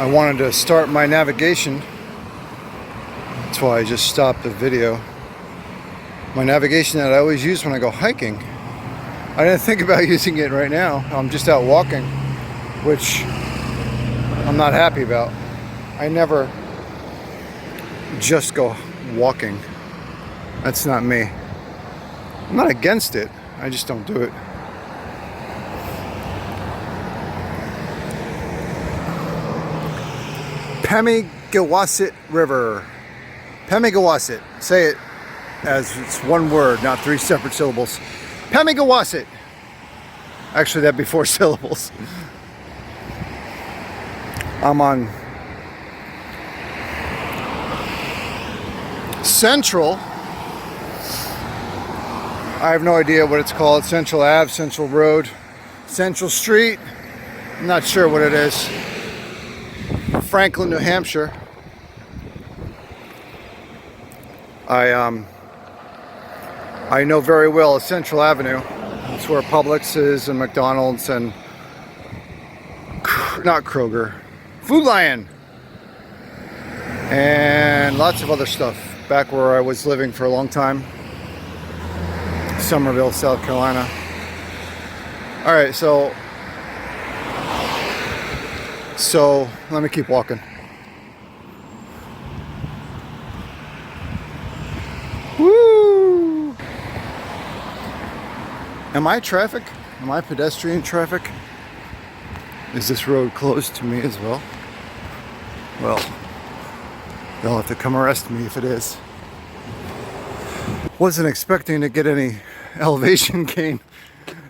I wanted to start my navigation. That's why I just stopped the video. My navigation that I always use when I go hiking. I didn't think about using it right now. I'm just out walking, which I'm not happy about. I never just go walking. That's not me. I'm not against it. I just don't do it. Pemigewasset River. Pemigewasset. Say it as it's one word, not three separate syllables. Pemigewasset. Actually, that'd be 4 syllables. I'm on Central. I have no idea what it's called. Central Ave, Central Road, Central Street. I'm not sure what it is. Franklin, New Hampshire. I know very well Central Avenue. It's where Publix is and McDonald's and not Kroger, Food Lion, and lots of other stuff. Back where I was living for a long time, Somerville, South Carolina. All right, so let me keep walking. Woo! Am I traffic? Am I pedestrian traffic? Is this road closed to me as well? Well, they'll have to come arrest me if it is. Wasn't expecting to get any elevation gain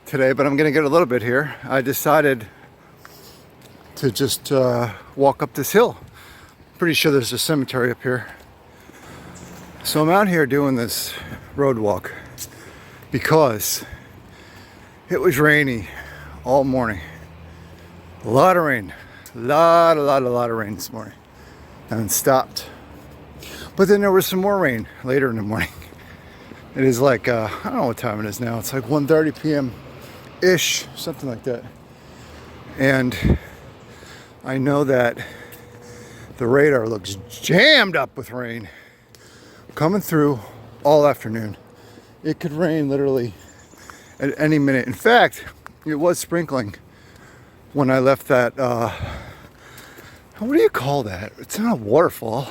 today, but I'm gonna get a little bit here. I decided to just walk up this hill. Pretty sure there's a cemetery up here. So I'm out here doing this road walk because it was rainy all morning. A lot of rain. A lot of rain this morning. And stopped. But then there was some more rain later in the morning. It is like, I don't know what time it is now. It's like 1:30 p.m.-ish, something like that. And I know that the radar looks jammed up with rain coming through all afternoon. It could rain literally at any minute. In fact, it was sprinkling when I left that, what do you call that? It's not a waterfall.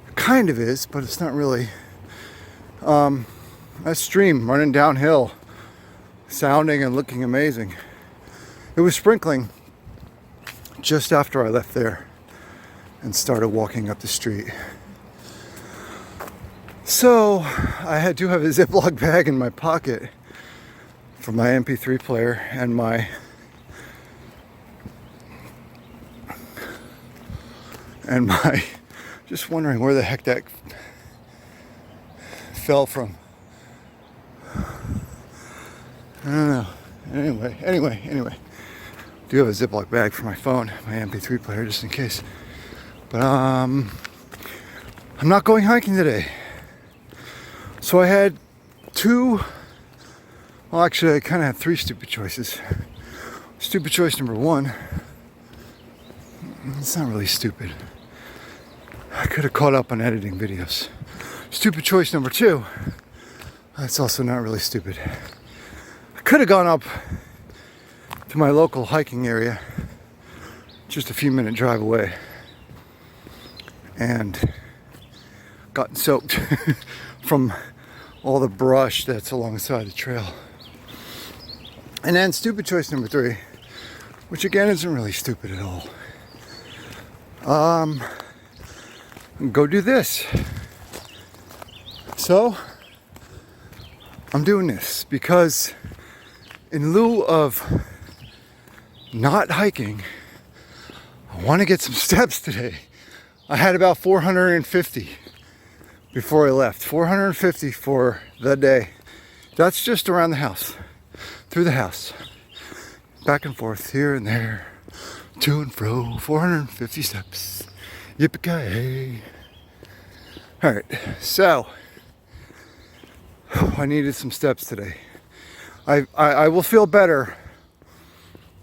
It kind of is, but it's not really. That stream running downhill, sounding and looking amazing. It was sprinkling just after I left there and started walking up the street. So I do have a Ziploc bag in my pocket for my MP3 player and my just wondering where the heck that fell from. I don't know. Anyway. Do have a Ziploc bag for my phone, my MP3 player, just in case. But I'm not going hiking today. So I had I kind of had 3 stupid choices. Stupid choice number 1, it's not really stupid. I could have caught up on editing videos. Stupid choice number 2, that's also not really stupid. I could have gone up to my local hiking area, just a few minute drive away, and gotten soaked from all the brush that's alongside the trail. And then stupid choice number 3, which again isn't really stupid at all. Go do this. So I'm doing this because in lieu of not hiking, I want to get some steps today. I had about 450 before I left. 450 for the day. That's just around the house, through the house, back and forth, here and there, to and fro, 450 steps. Yippee-ki-yay. All right, so I needed some steps today. I will feel better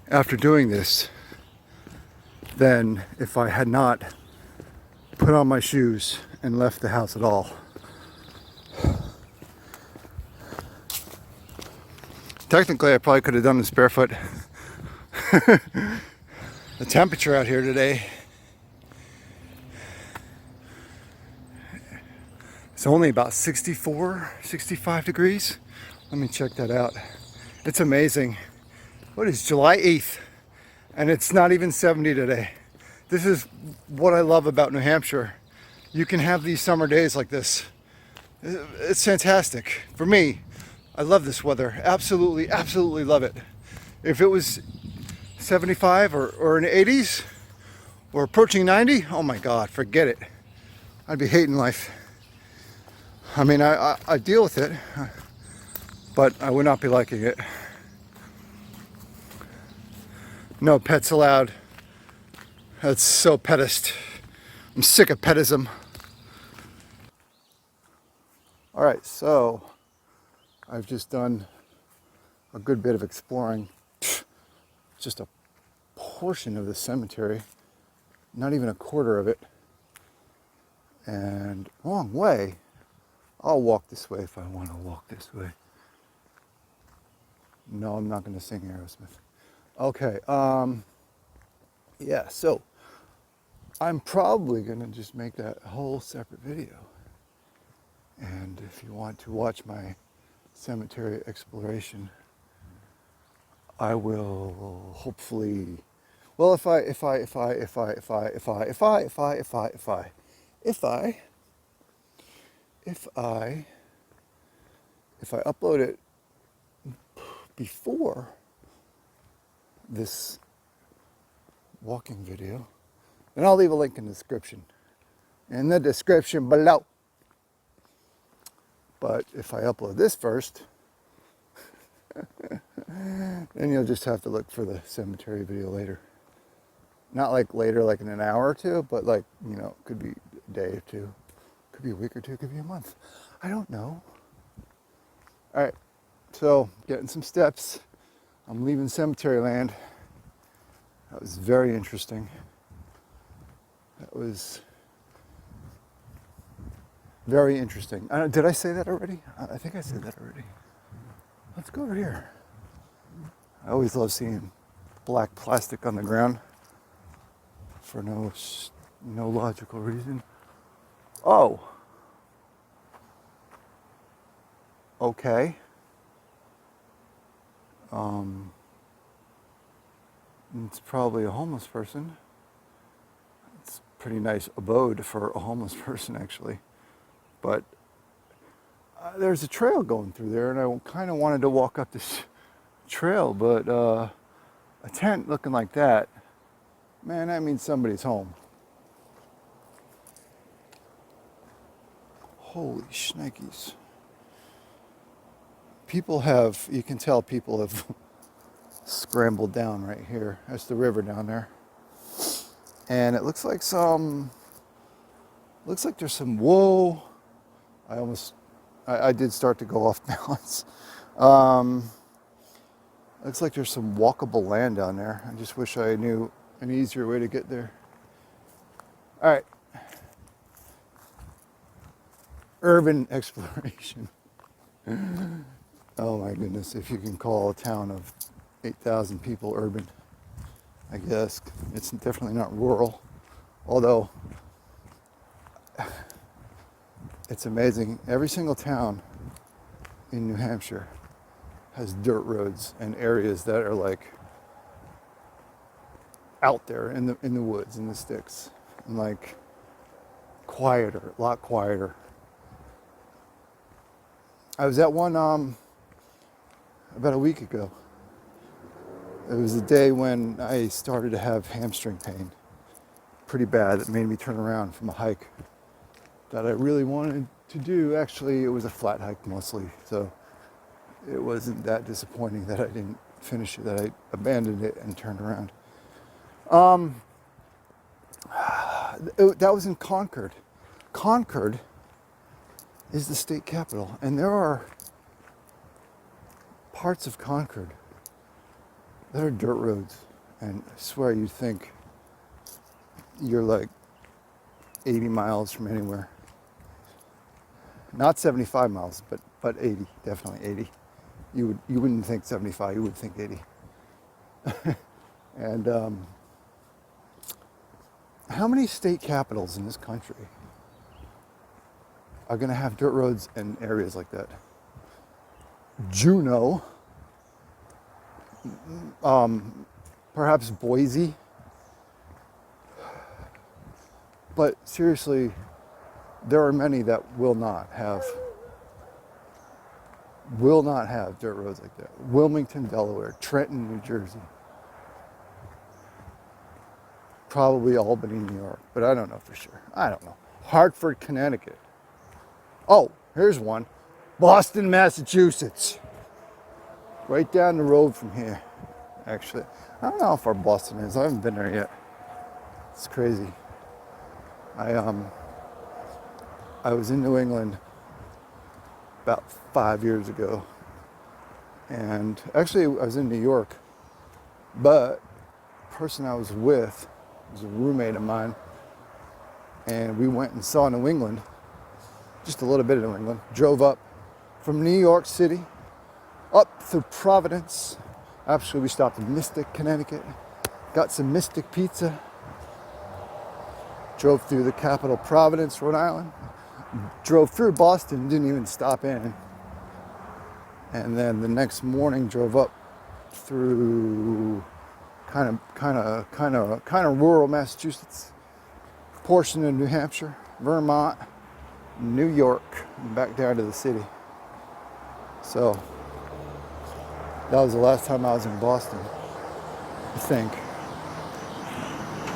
after doing this than if I had not put on my shoes and left the house at all. Technically, I probably could have done this barefoot. The temperature out here today, it's only about 64, 65 degrees. Let me check that out. It's amazing. What is July 8th? And it's not even 70 today. This is what I love about New Hampshire. You can have these summer days like this. It's fantastic. For me, I love this weather. Absolutely, absolutely love it. If it was 75 or in the 80s or approaching 90, oh my God, forget it. I'd be hating life. I mean, I deal with it, but I would not be liking it. No pets allowed. That's so petist. I'm sick of petism. All right, so I've just done a good bit of exploring. Just a portion of the cemetery, not even a quarter of it. And wrong way. I'll walk this way if I want to walk this way. No, I'm not going to sing Aerosmith. Okay, yeah, so I'm probably going to just make that a whole separate video. And if you want to watch my cemetery exploration, I will hopefully, well, if I upload it before this walking video, then I'll leave a link in the description. In the description below. But if I upload this first, then you'll just have to look for the cemetery video later. Not like later, like in an hour or two, but like, you know, could be a day or two, could be a week or two, could be a month. I don't know. All right, so getting some steps. I'm leaving cemetery land. That was very interesting. That was very interesting. Did I say that already? I think I said that already. Let's go over here. I always love seeing black plastic on the ground for no logical reason. Oh. Okay. It's probably a homeless person. It's a pretty nice abode for a homeless person, actually. But there's a trail going through there, and I kind of wanted to walk up this trail, but a tent looking like that, man, that means somebody's home. Holy shnikes. People have, you can tell people have scrambled down right here. That's the river down there. And it looks like there's some, whoa. I did start to go off balance. Looks like there's some walkable land down there. I just wish I knew an easier way to get there. All right. Urban exploration. Oh my goodness, if you can call a town of 8,000 people urban, I guess. It's definitely not rural, although it's amazing. Every single town in New Hampshire has dirt roads and areas that are like out there in the woods, in the sticks, and like quieter, a lot quieter. I was at one about a week ago. It was the day when I started to have hamstring pain, pretty bad. That made me turn around from a hike that I really wanted to do. Actually, it was a flat hike mostly, so it wasn't that disappointing that I didn't finish it, that I abandoned it and turned around. That was in Concord. Concord is the state capital, and there are parts of Concord that are dirt roads, and I swear you'd think you're like 80 miles from anywhere. Not 75 miles, but 80, definitely 80. You wouldn't think 75, you would think 80. And how many state capitals in this country are going to have dirt roads and areas like that? Juneau, perhaps Boise, but seriously, there are many that will not have dirt roads like that. Wilmington, Delaware, Trenton, New Jersey, probably Albany, New York, but I don't know for sure. I don't know. Hartford, Connecticut. Oh, here's one. Boston, Massachusetts. Right down the road from here, actually. I don't know how far Boston is. I haven't been there yet. It's crazy. I was in New England about 5 years ago. And actually, I was in New York. But the person I was with was a roommate of mine. And we went and saw New England. Just a little bit of New England. Drove up from New York City up through Providence. Actually, we stopped in Mystic, Connecticut. Got some Mystic pizza. Drove through the capital, Providence, Rhode Island. Drove through Boston, didn't even stop in. And then the next morning drove up through kind of rural Massachusetts, portion of New Hampshire, Vermont, New York, and back down to the city. So that was the last time I was in Boston, I think.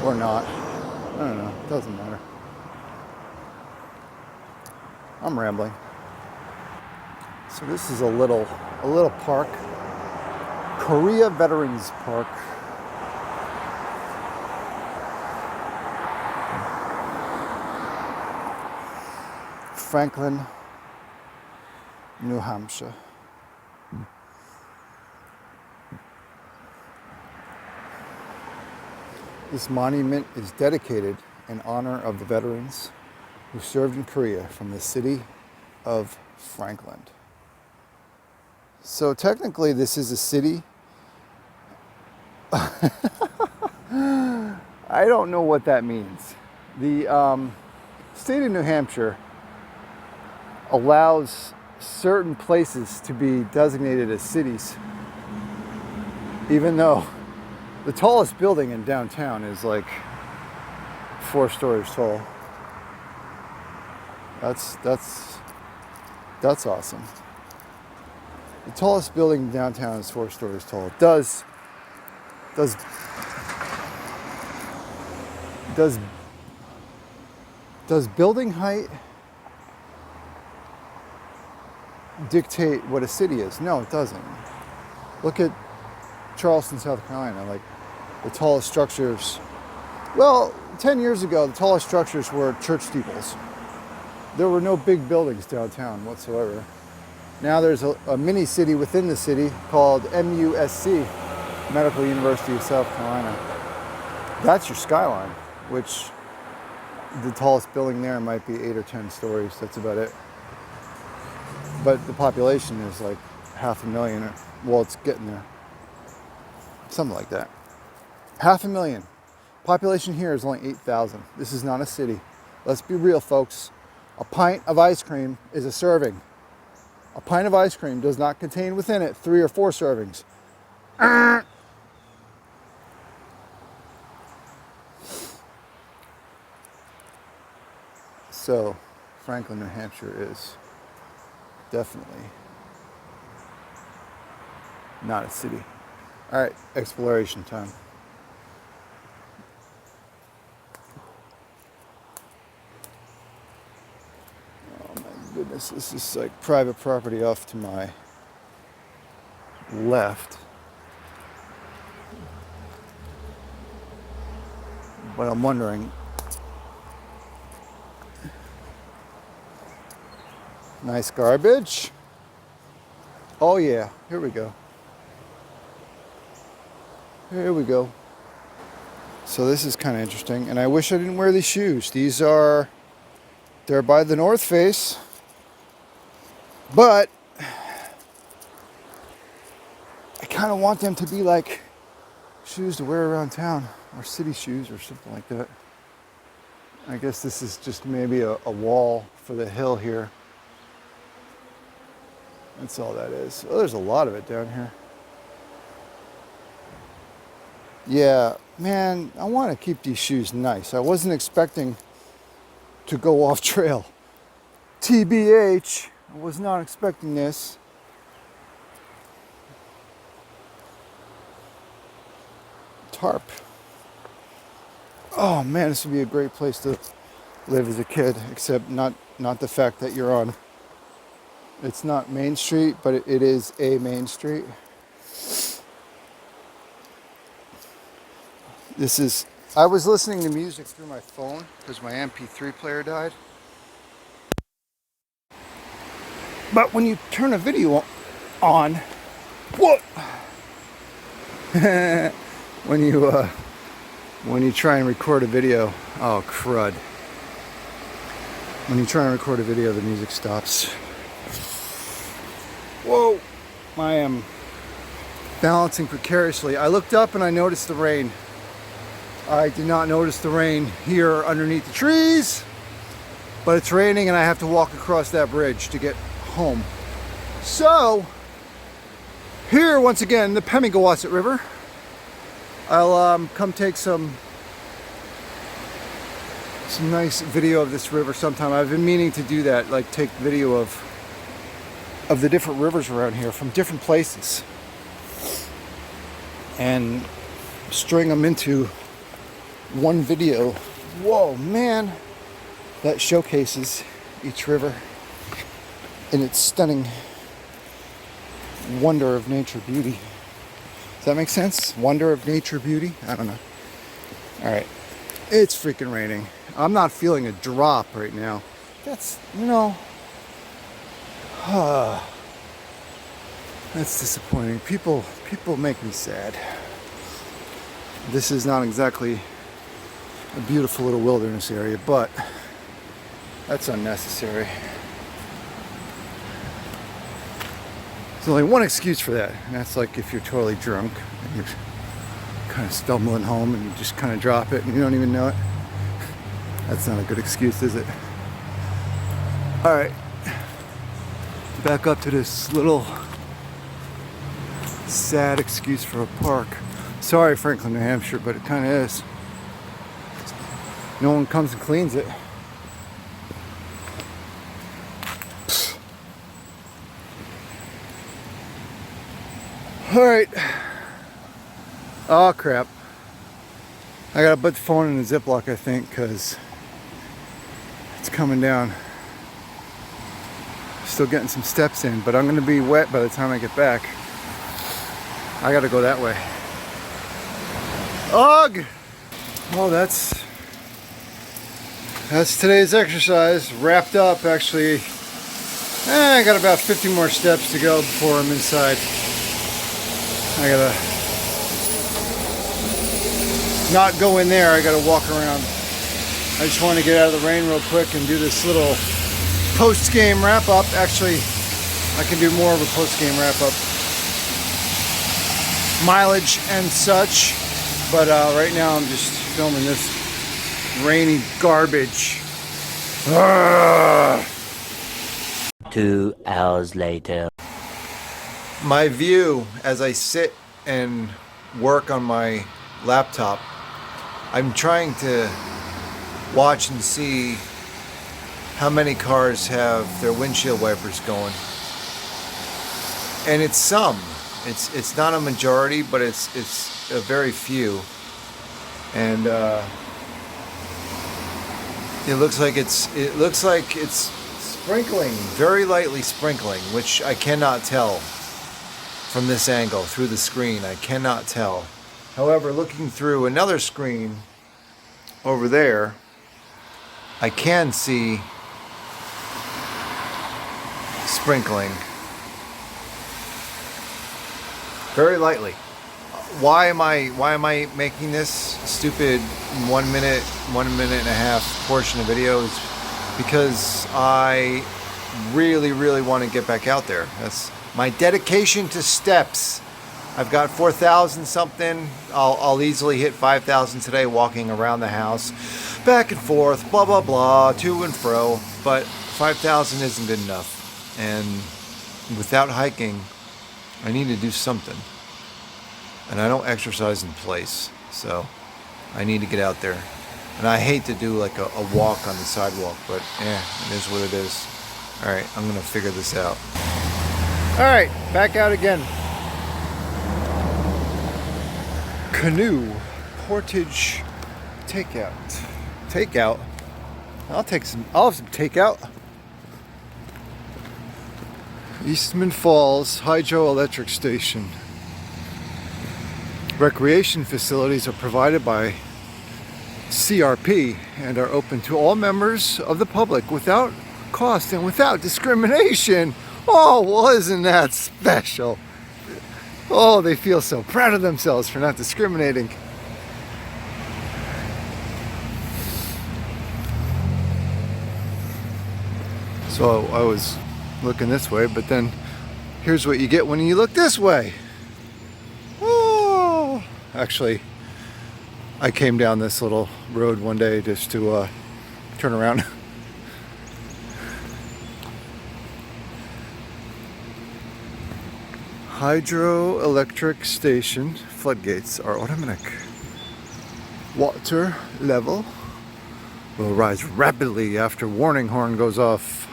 Or not. I don't know. It doesn't matter. I'm rambling. So this is a little park. Korea Veterans Park. Franklin, New Hampshire. This monument is dedicated in honor of the veterans who served in Korea from the city of Franklin. So technically this is a city. I don't know what that means. The state of New Hampshire allows certain places to be designated as cities, even though the tallest building in downtown is like 4 stories tall. That's awesome. The tallest building in downtown is 4 stories tall. Does building height dictate what a city is? No, it doesn't. Look at Charleston, South Carolina, like the tallest structures. Well, 10 years ago, the tallest structures were church steeples. There were no big buildings downtown whatsoever. Now there's a mini city within the city called MUSC, Medical University of South Carolina. That's your skyline, which the tallest building there might be 8 or 10 stories. That's about it. But the population is like 500,000. Well, it's getting there. Something like that. 500,000. Population here is only 8,000. This is not a city. Let's be real, folks. A pint of ice cream is a serving. A pint of ice cream does not contain within it 3 or 4 servings. So, Franklin, New Hampshire is definitely not a city. All right, exploration time. Oh my goodness, this is like private property off to my left. But I'm wondering, nice garbage. Oh yeah, here we go. Here we go. So this is kind of interesting, and I wish I didn't wear these shoes. They're by the North Face, but I kind of want them to be like shoes to wear around town, or city shoes or something like that. I guess this is just maybe a wall for the hill here. That's all that is. Oh, there's a lot of it down here. Yeah, man, I want to keep these shoes nice. I wasn't expecting to go off trail. TBH, I was not expecting this. Tarp. Oh man, this would be a great place to live as a kid, except not the fact that you're on, it's not Main Street, but it is a main street. I was listening to music through my phone because my MP3 player died. But when you turn a video on, what? when you try and record a video, oh crud. When you try and record a video, the music stops. Whoa, I am balancing precariously. I looked up and I noticed the rain. I did not notice the rain here underneath the trees, but it's raining and I have to walk across that bridge to get home. So, here once again, the Pemigewasset River. I'll come take some nice video of this river sometime. I've been meaning to do that, like take video of the different rivers around here from different places and string them into one video. Whoa, man, that showcases each river in its stunning wonder of nature beauty. Does that make sense? Wonder of nature beauty? I don't know. All right, it's freaking raining. I'm not feeling a drop right now. That's, that's disappointing. People make me sad. This is not exactly a beautiful little wilderness area, but that's unnecessary. There's only one excuse for that, and that's like if you're totally drunk and you're kind of stumbling home and you just kind of drop it and you don't even know it. That's not a good excuse, is it? All right, back up to this little sad excuse for a park. Sorry, Franklin, New Hampshire, but it kind of is. No one comes and cleans it. All right. Oh crap. I gotta put the phone in a Ziploc, I think, because it's coming down. Still getting some steps in, but I'm gonna be wet by the time I get back. I gotta go that way. Ugh! Well, that's today's exercise. Wrapped up, actually. I got about 50 more steps to go before I'm inside. I gotta not go in there, I gotta walk around. I just want to get out of the rain real quick and do this little post-game wrap-up. Actually, I can do more of a post-game wrap-up. Mileage and such, but right now I'm just filming this rainy garbage. 2 hours later. My view as I sit and work on my laptop, I'm trying to watch and see how many cars have their windshield wipers going. And it's some. It's not a majority, but it's a very few. And it looks like it's sprinkling, very lightly sprinkling, which I cannot tell from this angle through the screen. I cannot tell. However, looking through another screen over there, I can see sprinkling very lightly. why am I making this stupid 1 minute, 1.5 minute portion of videos? Because I really want to get back out there. That's my dedication to steps. I've got 4,000 something. I'll easily hit 5,000 today walking around the house, back and forth, blah blah blah, to and fro. But 5,000 isn't good enough, and without hiking, I need to do something. And I don't exercise in place, so I need to get out there. And I hate to do like a walk on the sidewalk, but it is what it is. All right, I'm gonna figure this out. All right, back out again. Canoe portage takeout. Takeout. I'll have some takeout. Eastman Falls Hydroelectric Station. Recreation facilities are provided by CRP and are open to all members of the public without cost and without discrimination. Oh, well, isn't that special? Oh, they feel so proud of themselves for not discriminating. So I was looking this way, but then here's what you get when you look this way. Oh, actually, I came down this little road one day just to turn around. Hydroelectric station floodgates are automatic. Water level will rise rapidly after warning horn goes off.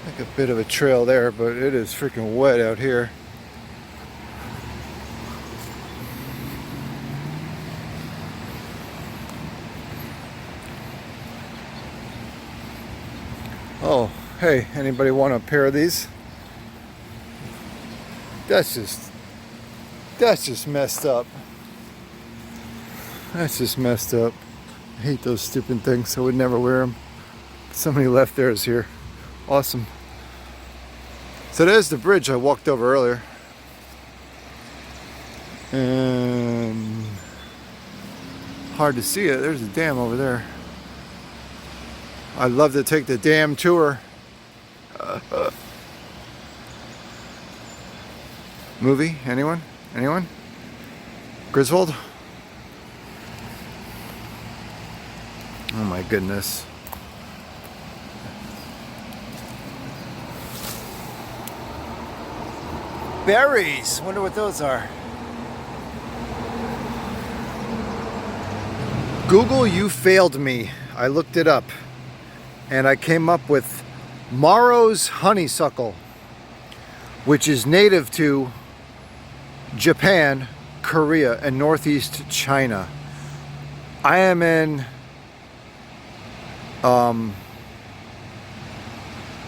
Like a bit of a trail there, but it is freaking wet out here. Oh, hey, anybody want a pair of these? That's just messed up. That's just messed up. I hate those stupid things. I would never wear them. Somebody left theirs here. Awesome. So there's the bridge I walked over earlier. And hard to see it. There's a dam over there. I'd love to take the dam tour. Movie? Anyone? Anyone? Griswold? Oh my goodness. Berries! Wonder what those are. Google, you failed me. I looked it up. And I came up with Morrow's honeysuckle, which is native to Japan, Korea, and northeast China. I am in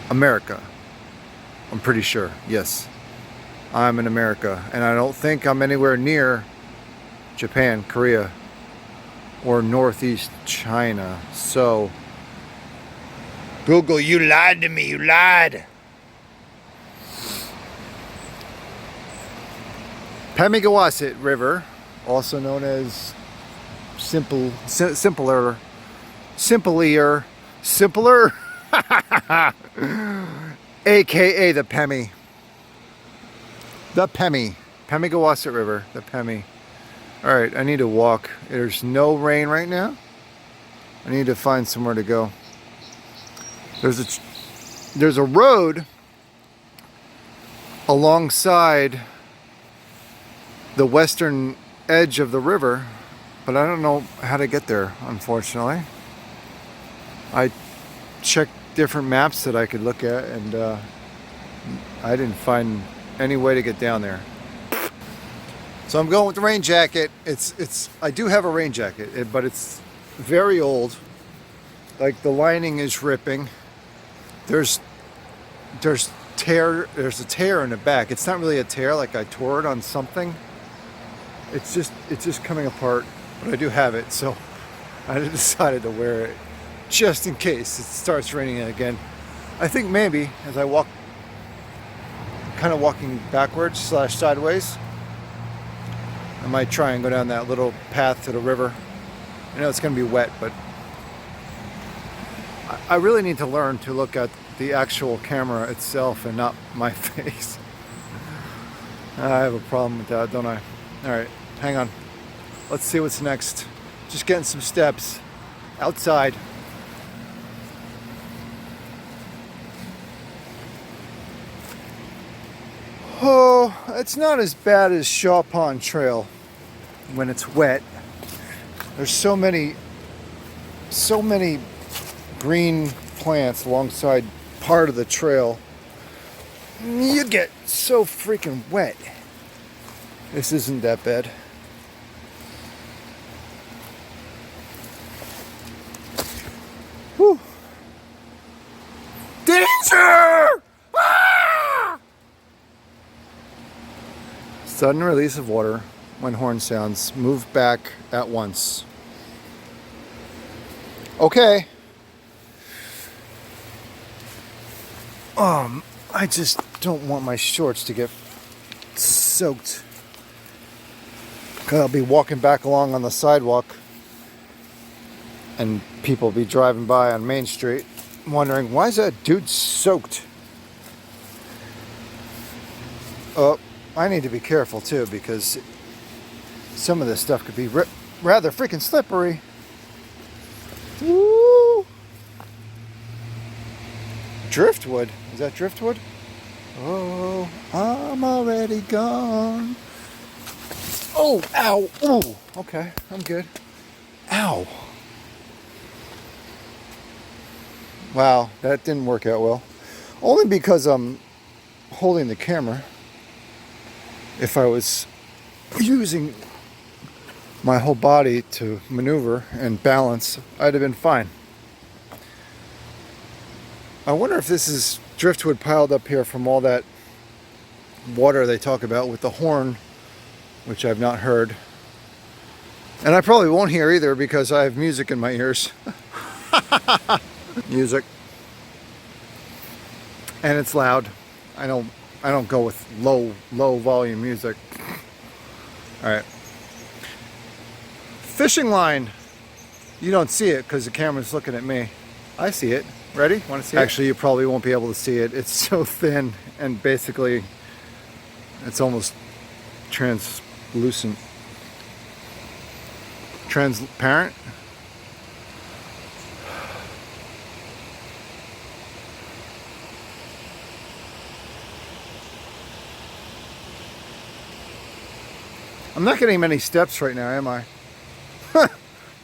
America. I'm pretty sure. Yes, I'm in America, and I don't think I'm anywhere near Japan, Korea, or northeast China. So Google, you lied to me, you lied. Pemigewasset River, also known as simpler, aka the Pemi. The Pemigewasset River, the Pemi. All right, I need to walk. There's no rain right now. I need to find somewhere to go. There's a road alongside the western edge of the river, but I don't know how to get there, unfortunately. I checked different maps that I could look at, and I didn't find any way to get down there. So I'm going with the rain jacket. I do have a rain jacket, but it's very old. Like the lining is ripping. There's a tear in the back. It's not really a tear, like I tore it on something. It's just coming apart, but I do have it, so I decided to wear it just in case it starts raining again. I think maybe as I walk, kind of walking backwards / sideways, I might try and go down that little path to the river. I know it's going to be wet, but I really need to learn to look at the actual camera itself and not my face. I have a problem with that, don't I? All right, hang on. Let's see what's next. Just getting some steps outside. Oh, it's not as bad as Shaw Pond Trail when it's wet. There's so many green plants alongside part of the trail. You get so freaking wet. This isn't that bad. Whew. Danger! Ah! Sudden release of water when horn sounds. Move back at once. Okay. I just don't want my shorts to get soaked. 'Cause I'll be walking back along on the sidewalk and people will be driving by on Main Street wondering, why is that dude soaked? Oh, I need to be careful too, because some of this stuff could be rather freaking slippery. Woo! Driftwood. Is that driftwood? Oh, I'm already gone. Oh, ow. Oh, okay. I'm good. Ow. Wow, that didn't work out well. Only because I'm holding the camera. If I was using my whole body to maneuver and balance, I'd have been fine. I wonder if this is driftwood piled up here from all that water they talk about with the horn, which I've not heard. And I probably won't hear either because I have music in my ears. Music. And it's loud. I don't go with low volume music. All right. Fishing line. You don't see it because the camera's looking at me. I see it. Ready? Want to see it? Actually, you probably won't be able to see it. It's so thin and basically it's almost translucent. Transparent? I'm not getting many steps right now, am I?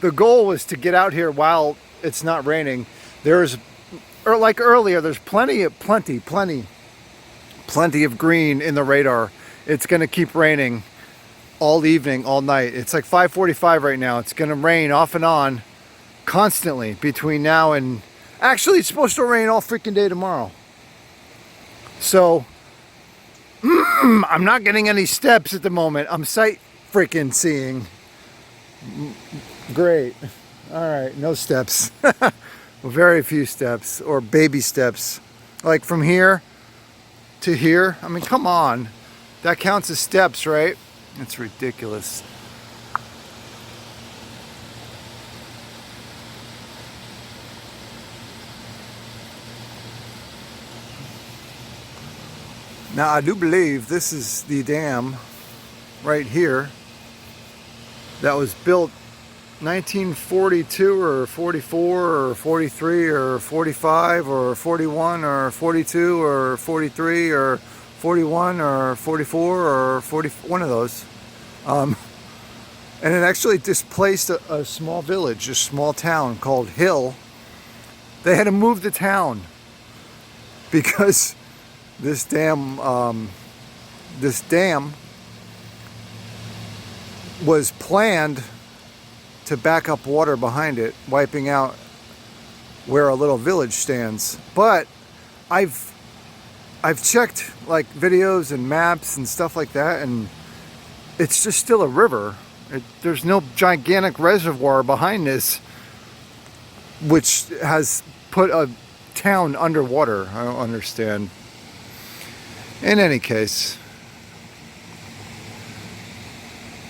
The goal was to get out here while it's not raining. Like earlier, there's plenty of green in the radar. It's going to keep raining all evening, all night. It's like 5:45 right now. It's going to rain off and on constantly between now and... Actually, it's supposed to rain all freaking day tomorrow. So, I'm not getting any steps at the moment. I'm sight freaking seeing. Great. All right, no steps. Very few steps, or baby steps. Like from here to here. I mean, come on. That counts as steps, right? It's ridiculous. Now, I do believe this is the dam right here that was built 1942 or 44 or 43 or 45 or 41 or 42 or 43 or 41 or 44 or 40, one of those. And it actually displaced a small village, a small town called Hill. They had to move the town because this dam was planned to back up water behind it, wiping out where a little village stands. But I've checked like videos and maps and stuff like that, and it's just still a river. There's no gigantic reservoir behind this. which has put a town underwater. I don't understand. In any case,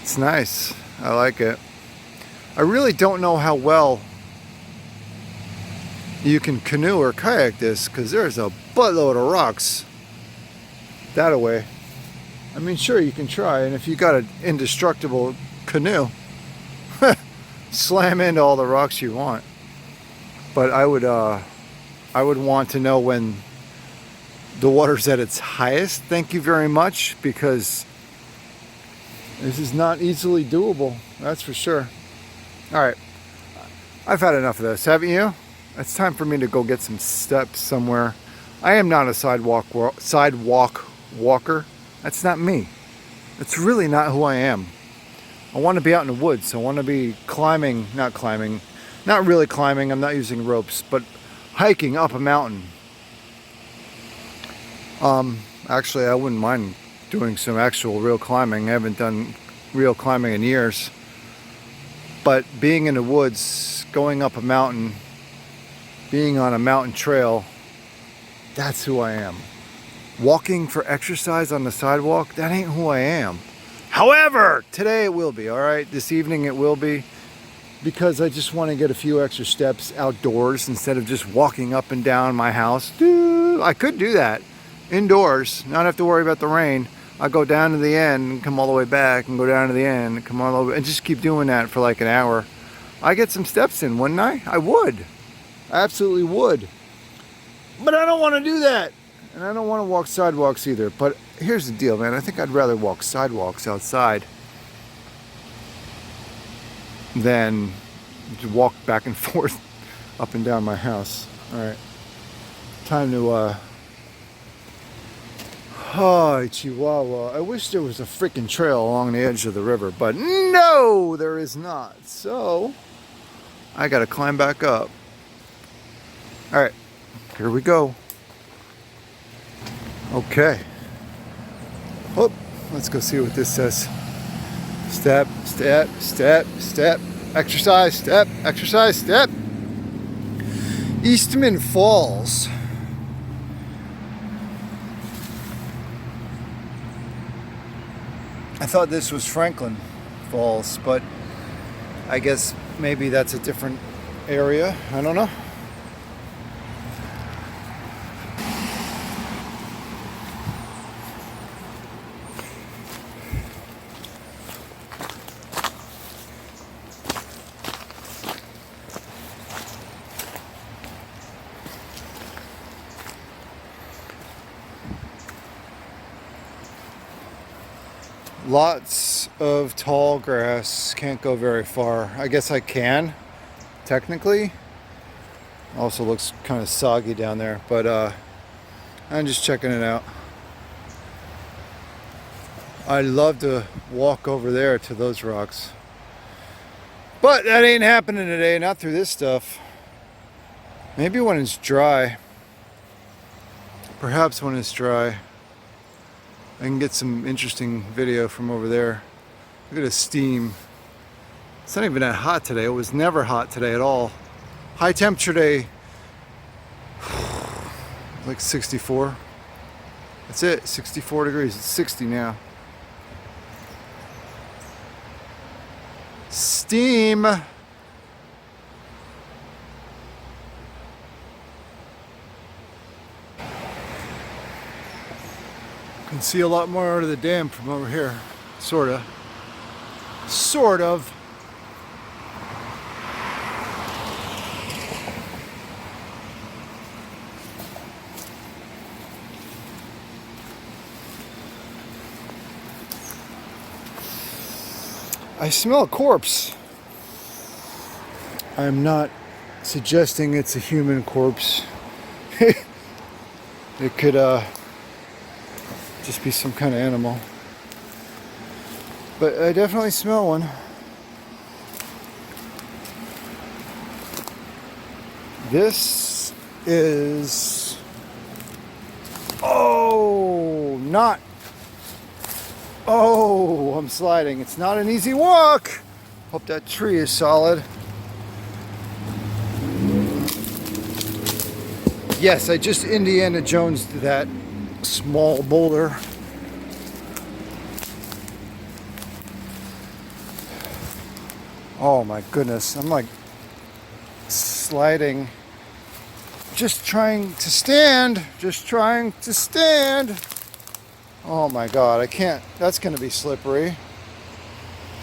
it's nice. I like it. I really don't know how well you can canoe or kayak this, because there's a buttload of rocks that away. I mean, sure, you can try, and if you got an indestructible canoe, slam into all the rocks you want. But I would want to know when the water's at its highest. Thank you very much, because this is not easily doable. That's for sure. All right, I've had enough of this, haven't you? It's time for me to go get some steps somewhere. I am not a sidewalk walker. That's not me. That's really not who I am. I want to be out in the woods. I want to be not really climbing. I'm not using ropes, but hiking up a mountain. Actually, I wouldn't mind doing some actual real climbing. I haven't done real climbing in years. But being in the woods, going up a mountain, being on a mountain trail, that's who I am. Walking for exercise on the sidewalk, that ain't who I am. However, today it will be, all right? This evening it will be, because I just want to get a few extra steps outdoors instead of just walking up and down my house. I could do that indoors, not have to worry about the rain. I go down to the end and come all the way back, and go down to the end and come all the way, and just keep doing that for like an hour. I get some steps in, wouldn't I? I would. I absolutely would. But I don't want to do that. And I don't want to walk sidewalks either. But here's the deal, man. I think I'd rather walk sidewalks outside than to walk back and forth up and down my house. All right. Time to, oh, Chihuahua. I wish there was a freaking trail along the edge of the river, but no, there is not. So I got to climb back up. All right, here we go. Okay. Oh, let's go see what this says. Step, step, step, step. Exercise, step, exercise, step. Eastman Falls. I thought this was Franklin Falls, but I guess maybe that's a different area. I don't know. Lots of tall grass, can't go very far. I guess I can, technically. Also looks kind of soggy down there, but I'm just checking it out. I'd love to walk over there to those rocks. But that ain't happening today, not through this stuff. Maybe when it's dry. Perhaps when it's dry. I can get some interesting video from over there. Look at the steam. It's not even that hot today. It was never hot today at all. High temperature day, like 64. That's it, 64 degrees. It's 60 now. Steam. Can see a lot more out of the dam from over here, sorta. Sort of. I smell a corpse. I'm not suggesting it's a human corpse. It could just be some kind of animal. But I definitely smell one. This is... Oh, not... Oh, I'm sliding. It's not an easy walk. Hope that tree is solid. Yes, I just Indiana Jonesed that small boulder. Oh my goodness, I'm like sliding. Just trying to stand. Oh my God, I can't. That's going to be slippery.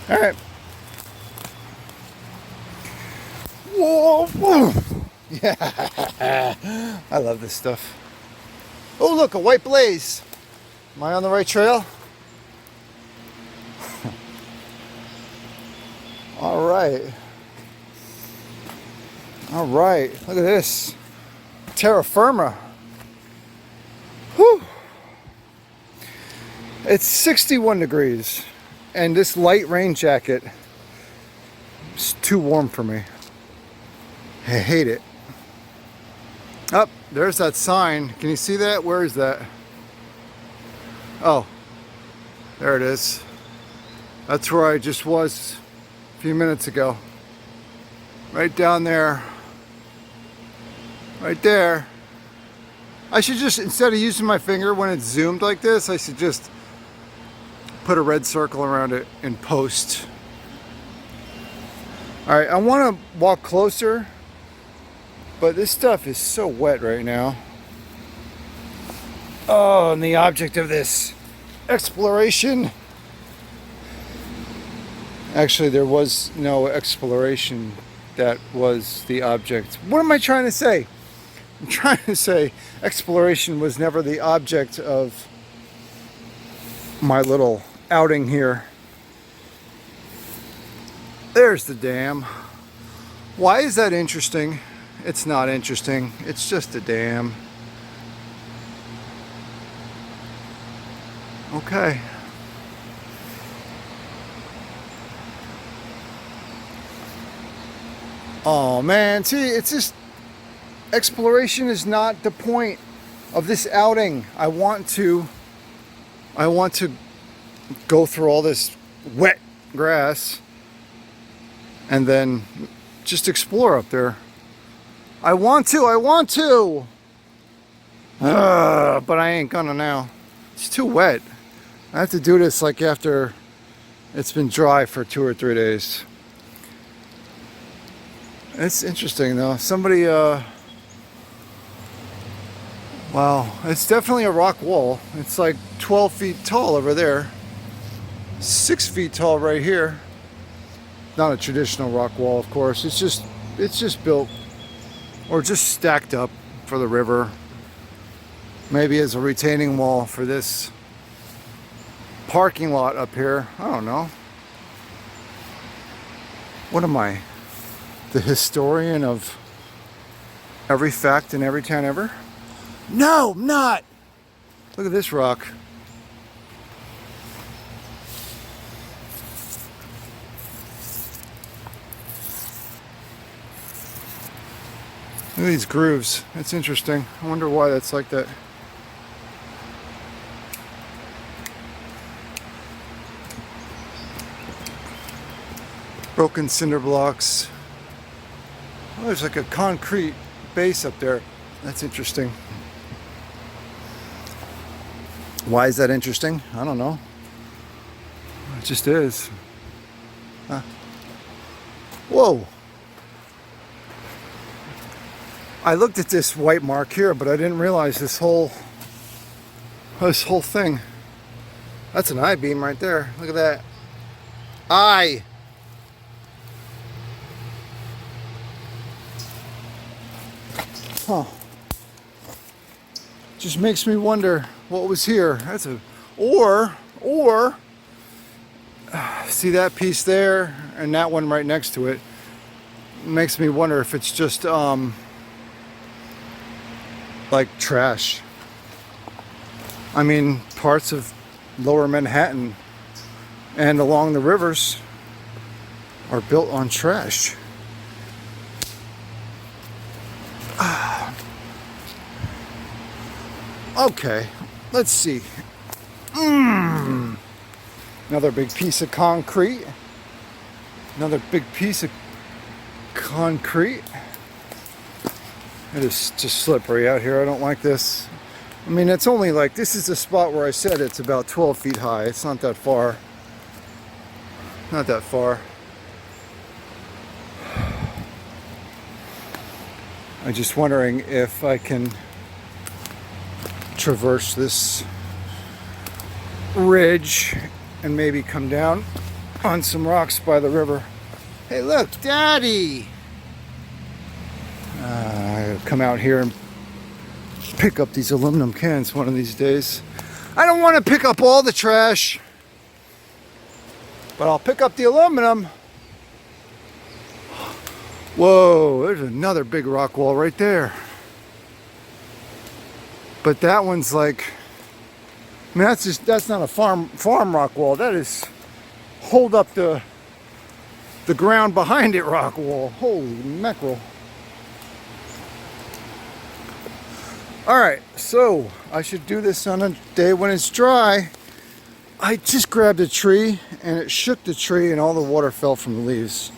All right. Whoa, whoa. Yeah, I love this stuff. Oh, look, a white blaze. Am I on the right trail? All right. All right, look at this. Terra firma. Whew. It's 61 degrees, and this light rain jacket is too warm for me. I hate it. Oh, there's that sign. Can you see that? Where is that? Oh, there it is. That's where I just was a few minutes ago. Right down there. Right there. I should just, instead of using my finger when it's zoomed like this, I should just put a red circle around it and post. All right, I want to walk closer, but this stuff is so wet right now. Oh, and the object of this exploration. Actually, there was no exploration. That was the object. What am I trying to say? I'm trying to say exploration was never the object of my little outing here. There's the dam. Why is that interesting? It's not interesting. It's just a dam. Okay. Oh man, see, it's just exploration is not the point of this outing. I want to go through all this wet grass and then just explore up there. I want to. But I ain't gonna now. It's too wet. I have to do this like after it's been dry for 2 or 3 days. It's interesting though. Somebody, wow, it's definitely a rock wall. It's like 12 feet tall over there. 6 feet tall right here. Not a traditional rock wall, of course. It's just built or just stacked up for the river. Maybe as a retaining wall for this parking lot up here. I don't know. What am I? The historian of every fact in every town ever? No, I'm not. Look at this rock. Look at these grooves. That's interesting. I wonder why that's like that. Broken cinder blocks. Oh, there's like a concrete base up there. That's interesting. Why is that interesting? I don't know. It just is. Huh. Whoa. I looked at this white mark here, but I didn't realize this whole thing. That's an I-beam right there. Look at that. Eye. Huh. Just makes me wonder what was here. That's a or see that piece there and that one right next to it. Makes me wonder if it's just like trash. I mean, parts of lower Manhattan and along the rivers are built on trash. Okay, let's see. Another big piece of concrete. It is just slippery out here. I don't like this. I mean, it's only like, this is the spot where I said it's about 12 feet high. It's not that far. Not that far. I'm just wondering if I can traverse this ridge and maybe come down on some rocks by the river. Hey, look, Daddy! I'll come out here and pick up these aluminum cans one of these days. I don't want to pick up all the trash, but I'll pick up the aluminum. Whoa, there's another big rock wall right there. But that one's like, I mean, that's not a farm rock wall. That is hold up the ground behind it rock wall. Holy mackerel. All right, so I should do this on a day when it's dry. I just grabbed a tree and it shook the tree and all the water fell from the leaves.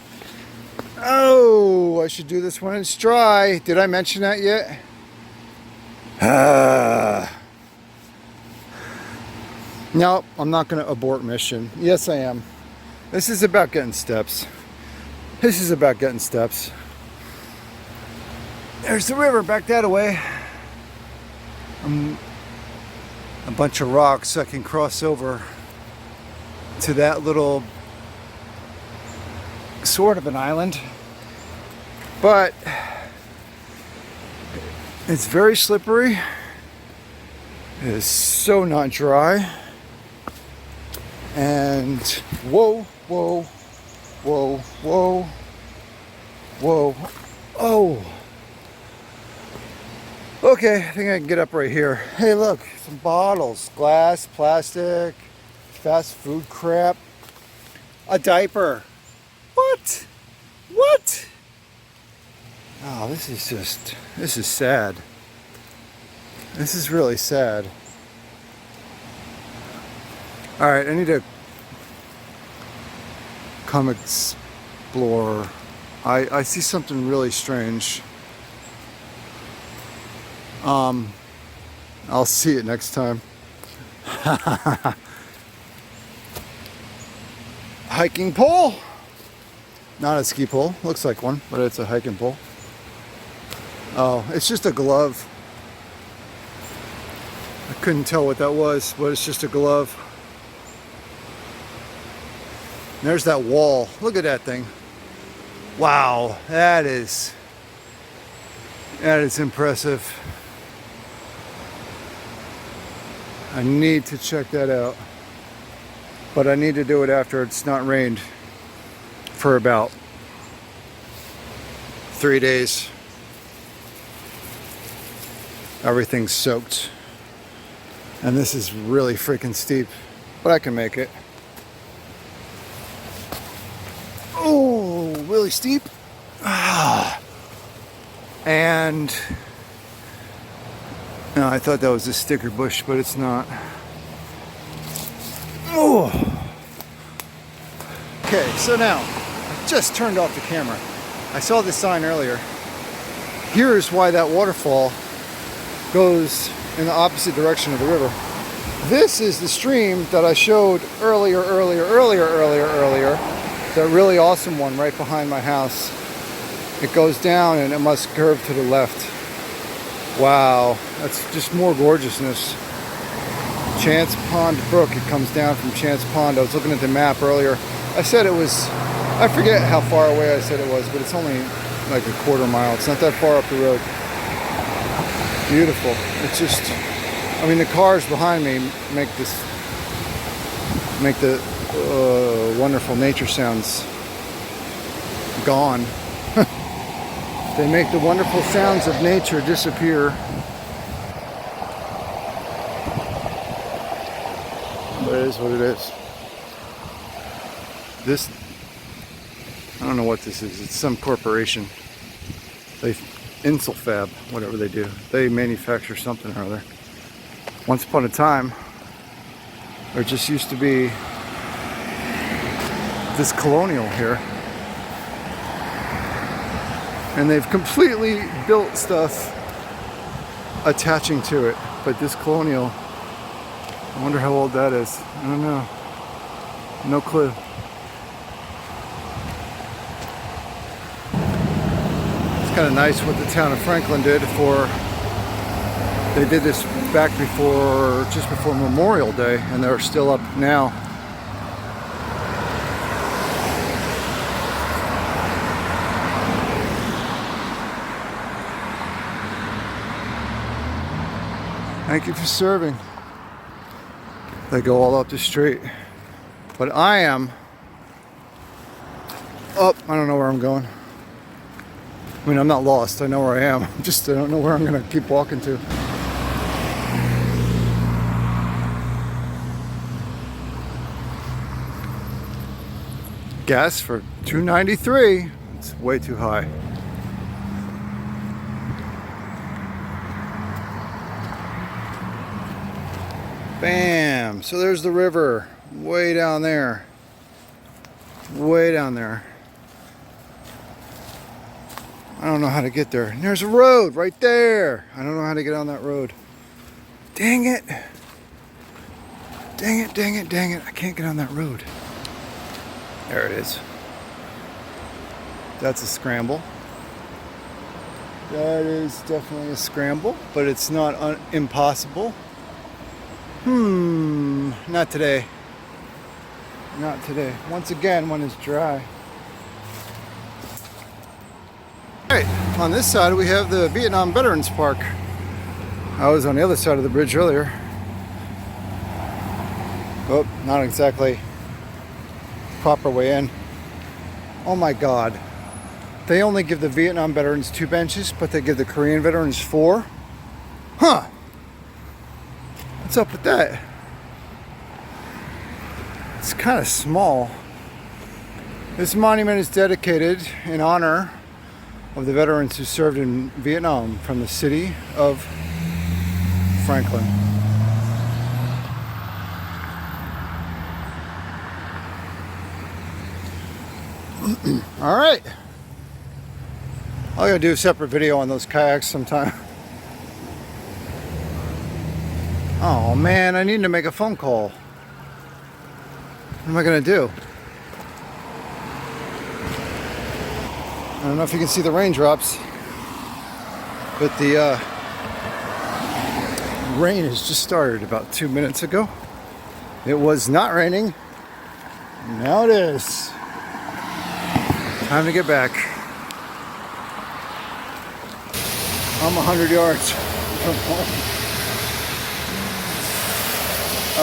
Oh, I should do this when it's dry. Did I mention that yet? No, I'm not going to abort mission. Yes, I am. This is about getting steps. This is about getting steps. There's the river back that way. A bunch of rocks I can cross over to that little sort of an island, but it's very slippery. It is so not dry, and whoa, whoa, whoa, whoa, whoa, oh. Okay, I think I can get up right here. Hey, look, some bottles, glass, plastic, fast food crap, a diaper. What? What? Oh, this is sad. This is really sad. All right, I need to come explore. I see something really strange. I'll see it next time. Hiking pole. Not a ski pole. Looks like one, but it's a hiking pole. Oh, it's just a glove. I couldn't tell what that was, but it's just a glove. There's that wall. Look at that thing. Wow, that is impressive. I need to check that out. But I need to do it after it's not rained for about 3 days. Everything's soaked. And this is really freaking steep, but I can make it. Oh, really steep. And no, I thought that was a sticker bush, but it's not. Oh. Okay, so now I just turned off the camera. I saw this sign earlier. Here's why that waterfall goes in the opposite direction of the river. This is the stream that I showed earlier. That really awesome one right behind my house. It goes down and it must curve to the left. Wow, that's just more gorgeousness. Chance Pond Brook, it comes down from Chance Pond. I was looking at the map earlier. I said it was, I forget how far away I said it was, but it's only like a quarter mile. It's not that far up the road. Beautiful. It's just, I mean, the cars behind me make the wonderful nature sounds gone. They make the wonderful sounds of nature disappear. But it is what it is. This, I don't know what this is. It's some corporation. They, Insulfab, whatever they do. They manufacture something or other. Once upon a time, there just used to be this colonial here. And they've completely built stuff attaching to it. But this colonial, I wonder how old that is. I don't know. No clue. It's kind of nice what the town of Franklin did for, they did this back before, just before Memorial Day, and they're still up now. Thank you for serving. They go all up the street. But I am up. I don't know where I'm going. I mean, I'm not lost. I know where I am. I don't know where I'm going to keep walking to. Gas for $2.93. It's way too high. Bam! So there's the river, way down there. Way down there. I don't know how to get there. And there's a road right there. I don't know how to get on that road. Dang it. Dang it, dang it, dang it. I can't get on that road. There it is. That's a scramble. That is definitely a scramble, but it's not impossible. Not today. Not today. Once again, when it's dry. Alright, on this side we have the Vietnam Veterans Park. I was on the other side of the bridge earlier. Oh, not exactly proper way in. Oh my God. They only give the Vietnam veterans 2 benches, but they give the Korean veterans 4? Huh. What's up with that? It's kind of small. This monument is dedicated in honor of the veterans who served in Vietnam from the city of Franklin. All right. I'll gotta do a separate video on those kayaks sometime. Oh man, I need to make a phone call. What am I gonna do? I don't know if you can see the raindrops, but the rain has just started about 2 minutes ago. It was not raining. Now it is. Time to get back. I'm 100 yards from home.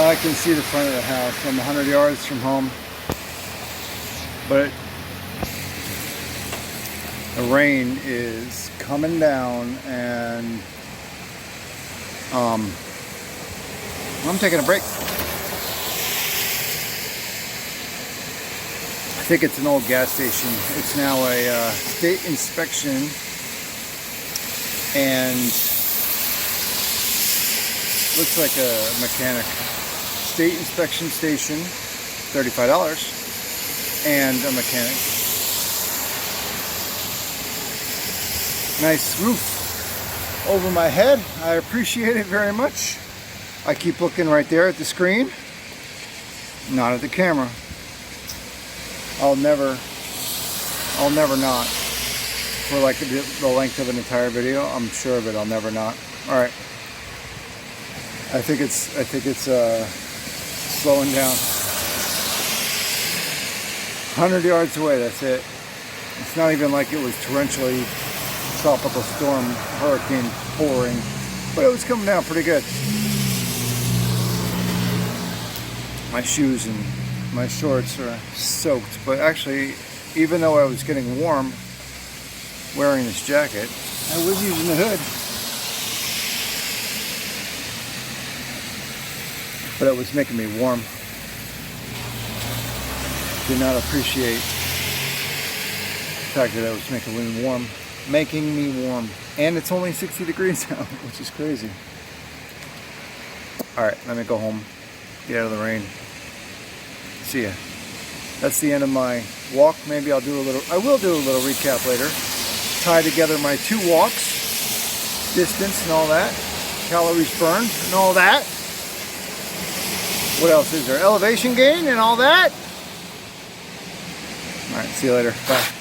I can see the front of the house. I'm 100 yards from home. But the rain is coming down and I'm taking a break. I think it's an old gas station. It's now a state inspection and looks like a mechanic. State inspection station, $35, and a mechanic. Nice roof over my head. I appreciate it very much. I keep looking right there at the screen, not at the camera. I'll never not. For like the length of an entire video, I'm sure of it. I'll never not. All right. I think it's slowing down. 100 yards away. That's it. It's not even like it was torrentially tropical storm, hurricane pouring, but it was coming down pretty good. My shoes and my shorts are soaked, but actually, even though I was getting warm wearing this jacket, I was using the hood. But it was making me warm. Did not appreciate the fact that it was making me warm. And it's only 60 degrees out, which is crazy. All right, let me go home, get out of the rain. See ya. That's the end of my walk. Maybe I will do a little recap later. tie together my 2 walks, distance and all that, calories burned and all that. What else is there? Elevation gain and all that. All right, see you later. Bye.